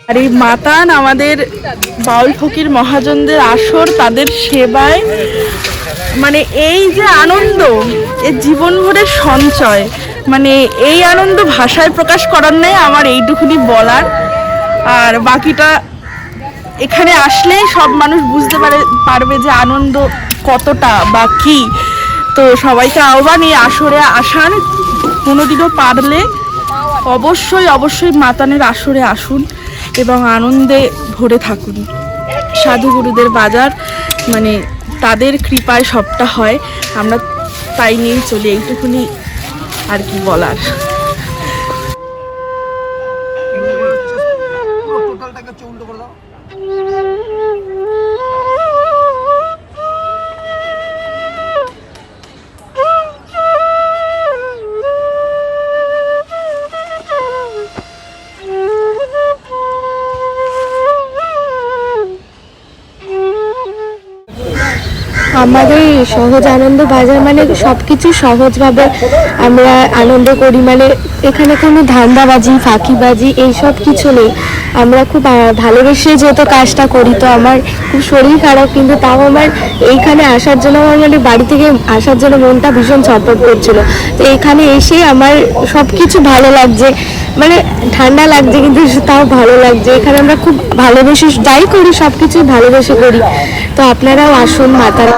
আর এই মাতান আমাদের বাউল ফকির মহাজনদের আসর, তাদের সেবায় মানে এই যে আনন্দ, এই জীবন ভরের সঞ্চয়, মানে এই আনন্দ ভাষায় প্রকাশ করার নেই, আমার এইটুকুনি বলার। আর বাকিটা এখানে আসলে সব মানুষ বুঝতে পারবে যে আনন্দ কতটা বা কি। তো সবাইকে আহ্বান এই আসরে আসার, কোনোদিনও পারলে অবশ্যই অবশ্যই মাতানের আসরে আসুন এবং আনন্দে ভরে থাকুন। সাধু গুরুদের বাজার, মানে তাদের কৃপায় সবটা হয়, আমরা তাই নিয়েই চলি, এইটুকুনি আর কি বলার। আমাদের সহজ আনন্দ বাজার মানে সবকিছু সহজভাবে আমরা আনন্দ করি, মানে এখানে কোনো ধান্দাবাজি ফাঁকিবাজি এইসব কিছু নেই। আমরা খুব ভালোবেসে যেহেতু কাজটা করি, তো আমার খুব শরীর খারাপ, কিন্তু তাও আমার এইখানে আসার জন্য, আমার মানে বাড়ি থেকে আসার জন্য মনটা ভীষণ ছটফট করছিল। তো এখানে এসে আমার সব কিছু ভালো লাগছে, মানে ঠান্ডা লাগছে কিন্তু তাও ভালো লাগছে। এখানে আমরা খুব ভালোবেসে যাই করি, সব কিছুই ভালোবেসে করি। তো আপনারাও আসুন মাতার।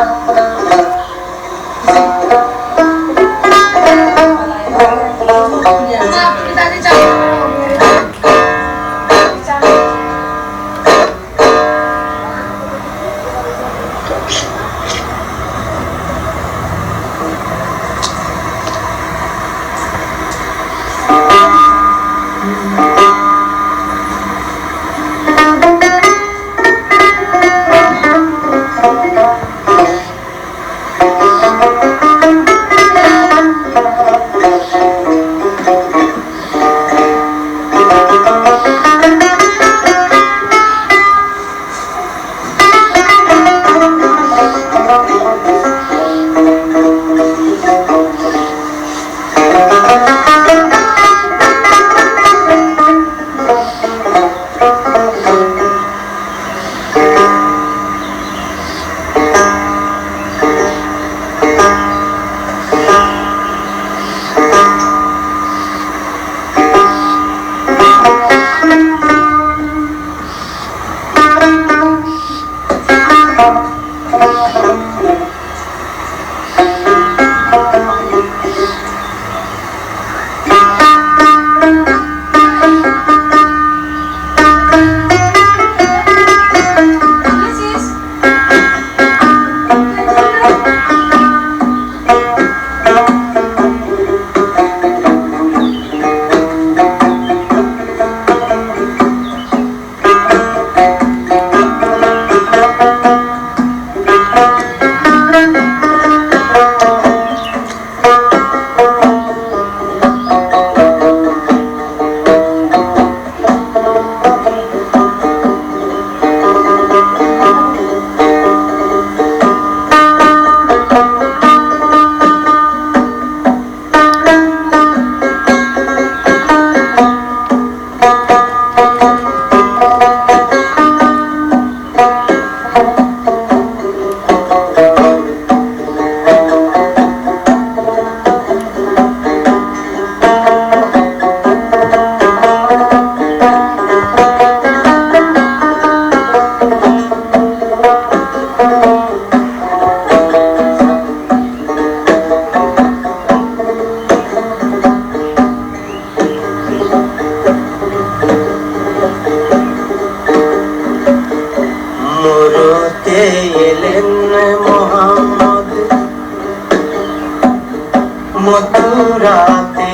মথুরাতে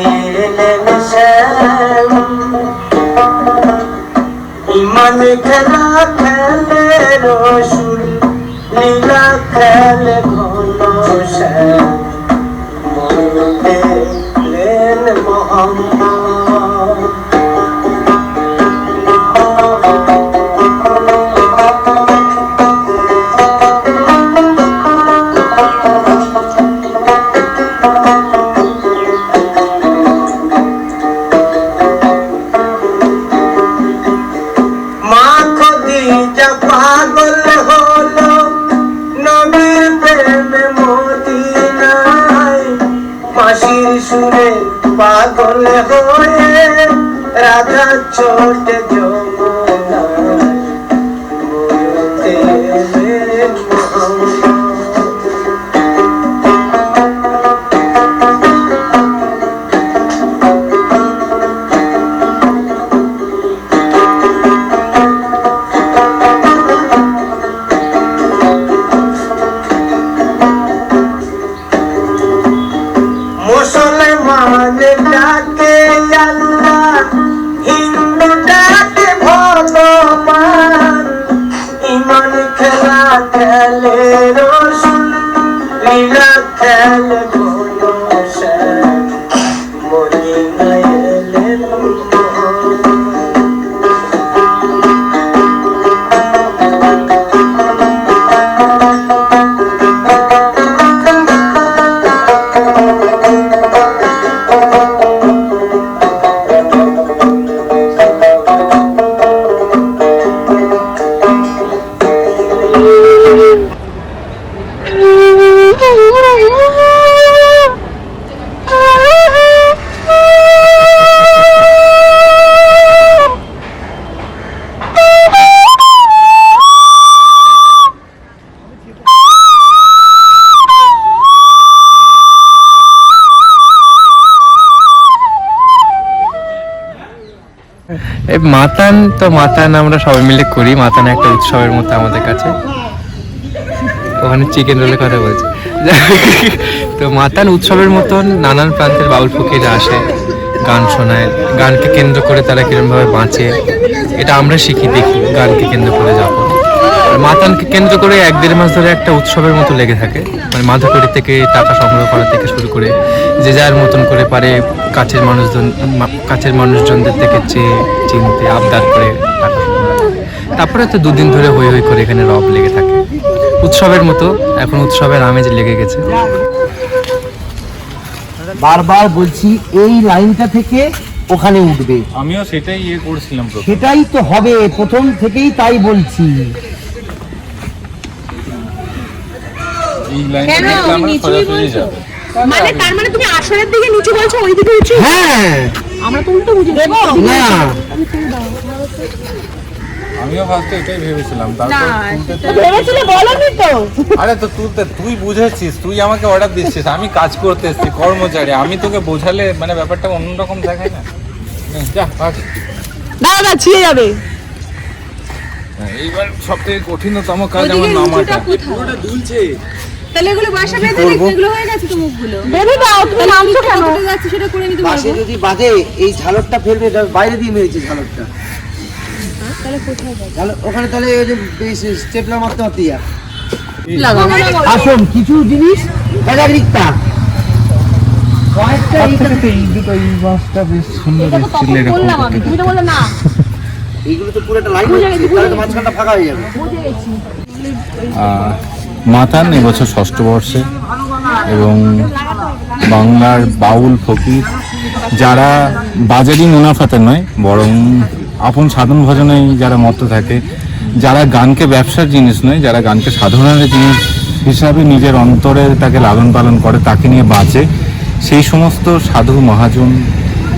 এলেন শ্যাম, ইমান খেলা খেলে রসুল, লীলা খেলে ঘন শ্যাম, মরতে এলেন মোহাম্মদ। সুরে পাগল হয়ে রাধা ছোটে যমুনা বইতে মোহাম্মদ। মুসলমান ডাকে আল্লাহ, হিন্দু ডাকে ভগবান, ইমান খেলা খেলে রসুল, লীলা খেলে ঘনশ্যাম, মদিনায় এলেন মোহাম্মদ। এই মাতান তো মাতান আমরা সবাই মিলে করি। মাতান একটা উৎসবের মতো আমাদের কাছে। ওখানে চিকেন রোলের কথা বলছে। তো মাতান উৎসবের মতন নানান প্রান্তের বাউল ফকিরা আসে, গান শোনায়, গানকে কেন্দ্র করে তারা কিরমভাবে বাঁচে এটা আমরা শিখি, দেখি গানকে কেন্দ্র করে যাবো। মাতানকে কেন্দ্র করে 1-1.5 মাস ধরে একটা উৎসবের মতো লেগে থাকে। মানে মাথাকড়ি থেকে টাকা সংগ্রহ করা থেকে শুরু করে যে যার মতন করে পারে কাছের মানুষজনদের থেকে চেয়ে চিনতে আবদার করে টাকা সংগ্রহ করে। তারপরে তো 2 দিন ধরে হই হই করে এখানে রব লেগে থাকে উৎসবের মতো। এখন উৎসবের আমেজ লেগে গেছে। বারবার বলছি এই লাইনটা থেকে ওখানে উঠবে, আমিও সেটাই করছিলাম প্রথম। সেটাই তো হবে, প্রথম থেকেই তাই বলছি। এই লাইনটা দেখলে আমরা সোজাসুজি যাব। মানে তার মানে তুমি আসরের দিকে নিচে বলছো, ওই দিকে উঁচু? হ্যাঁ, আমরা তো উল্টো বুঝে দেবো না আমিও ফার্স্টে এটাই ভেবেছিলাম, তারপর ভেবেছিলে বলনি তো। আরে তো তুই বুঝেছিস, তুই আমাকে অর্ডার দিচ্ছিস, আমি কাজ করতে এসেছি, কর্মচারী, আমি তোকে বোঝালে মানে ব্যাপারটা অন্যরকম দেখায় না। যা ভাগ। দাদা ছিঁড়ে যাবে। এইবার সবথেকে কঠিনতম কাজ আমার নামাটা। পুরোটা দুলছে। তাহলে এগুলো বাসা বেঁধে এগুলো হয়ে গেছে তো মুখগুলো। বেবি দাও, তুমি নামছো কেন? কোথায় যাচ্ছে সেটা করে নিতে পাশে পারবো। যদি বাঁধে এই ঝালরটা ফেলবে, এটা বাইরে দিয়ে মেরেছে ঝালরটা। তাহলে কোথায় যাবে? ওখানে তাহলে ওই যে স্টেপলার মারতে মারতে যা। লাগাও। আসুন কিছু জিনিস একাগ্রিকতা কয়েকটা এই দুটো এই বাসটা বেশ সুন্দর এসেছিল এরকম। তুমি তো বললে না। এইগুলো তো পুরো একটা লাইন হচ্ছে, তাহলে তো মাঝখানটা ফাঁকা হয়ে যাবে। মাতান এবছর 6ষ্ঠ বর্ষে, এবং বাংলার বাউল ফকির যারা বাজারি মুনাফাতে নয় বরং আপন সাধন ভজনে যারা মত্ত থাকে, যারা গানকে ব্যবসার জিনিস নয়, যারা গানকে সাধনার জিনিস হিসাবে নিজের অন্তরে তাকে লালন পালন করে, তাকে নিয়ে বাঁচে, সেই সমস্ত সাধু মহাজন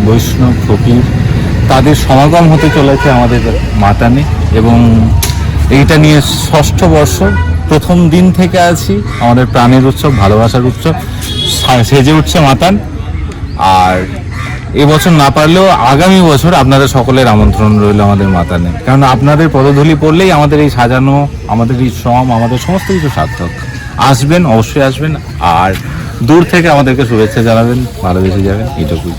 বৈষ্ণব ফকির তাদের সমাগম হতে চলেছে আমাদের মাতানে। এবং এইটা নিয়ে 6ষ্ঠ বর্ষ, প্রথম দিন থেকে আছি। আমাদের প্রাণের উৎসব, ভালোবাসার উৎসব সেজে উঠছে মাতান। আর এবছর না পারলেও আগামী বছর আপনাদের সকলের আমন্ত্রণ রইল আমাদের মাতানে, কারণ আপনাদের পদধূলি পড়লেই আমাদের এই সাজানো, আমাদের এই শ্রম, আমাদের সমস্ত কিছু সার্থক। আসবেন, অবশ্যই আসবেন, আর দূর থেকে আমাদেরকে শুভেচ্ছা জানাবেন, ভালোবেসে যাবেন, এইটুকুই।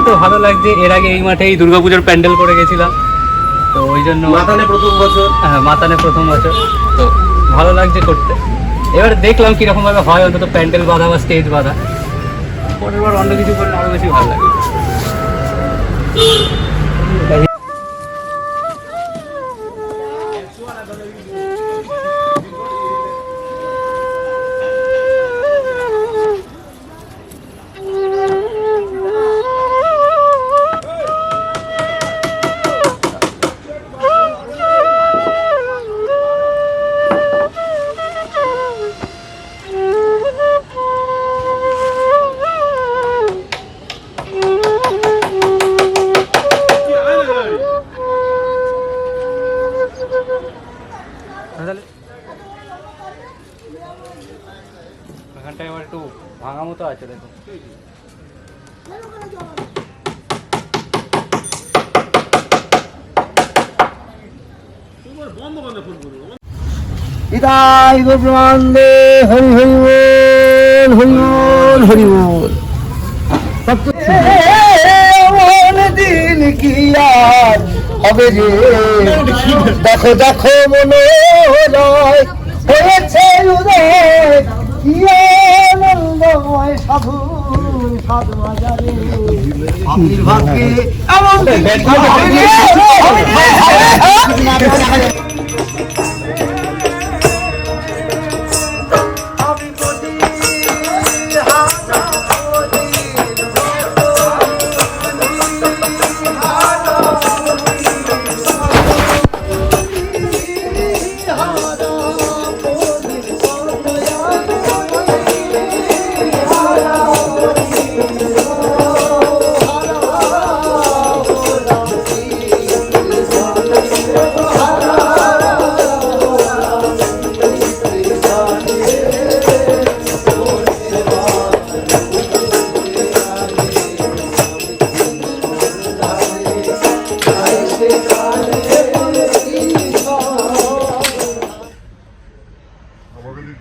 তো ভালো লাগছে। এর আগে এই মাঠেই দুর্গাপুজোর প্যান্ডেল করে গেছিলাম, তো ওই জন্য মাতানে প্রথম বছর। হ্যাঁ, মাতানে প্রথম বছর, তো ভালো লাগছে করতে। এবার দেখলাম কিরকম ভাবে হয়, অন্তত প্যান্ডেল বাঁধা বা স্টেজ বাঁধা। পরের বার অন্য কিছু করলে আরো বেশি ভালো লাগে। এখানটায় আবার একটু ভাঙা মতো আছে দেখো। ইদাই গো ব্রহ্মাণ্ডে হরি হরি বল, হরি বল, হরি বল। এমন দিন কি আর হবে রে, দেখো দেখো মনোদয় হয়েছে উদয়, কি আনন্দময় সাধুর সাধু বাজারে। আমির ভাগ্যে এমন দিন কি হবে রে, হবে রে।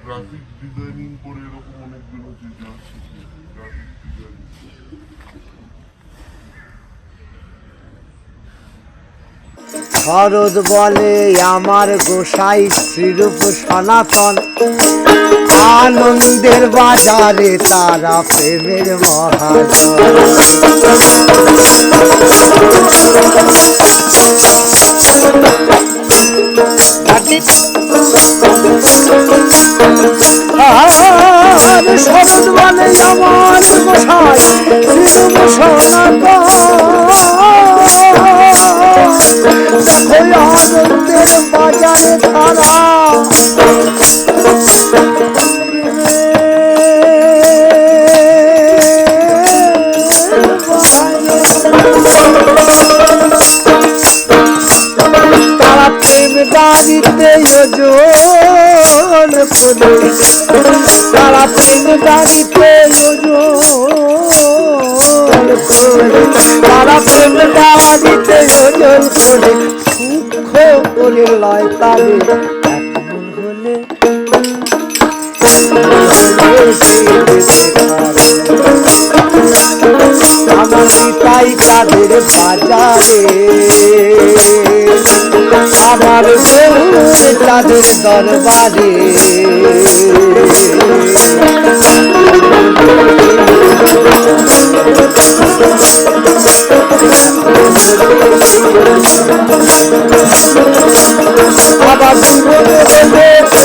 গ্রাফিক ডিজাইনিং করে এরকম অনেকজন আছে যা গ্রাফিক ডিজাইনিং। শরৎ বলে আমার গোসাই শ্রীরূপ সনাতন, আনন্দের বাজারে তারা প্রেমের মহাজন। শরৎ বলে আমার গোসাই শ্রীরূপ সনাতন, দেখো আনন্দের বাজারে তারা তারা প্রেম গাড়িতে ওজন করে, তারা প্রেম গাড়িতে ওজন করে, তারা প্রেম গাড়িতে ওজন করে সুখ করে লয় তাদের এমন হলে আমার পিতাই তাদের বাজারে, আমার গৌর তাদের দরবারে। আবার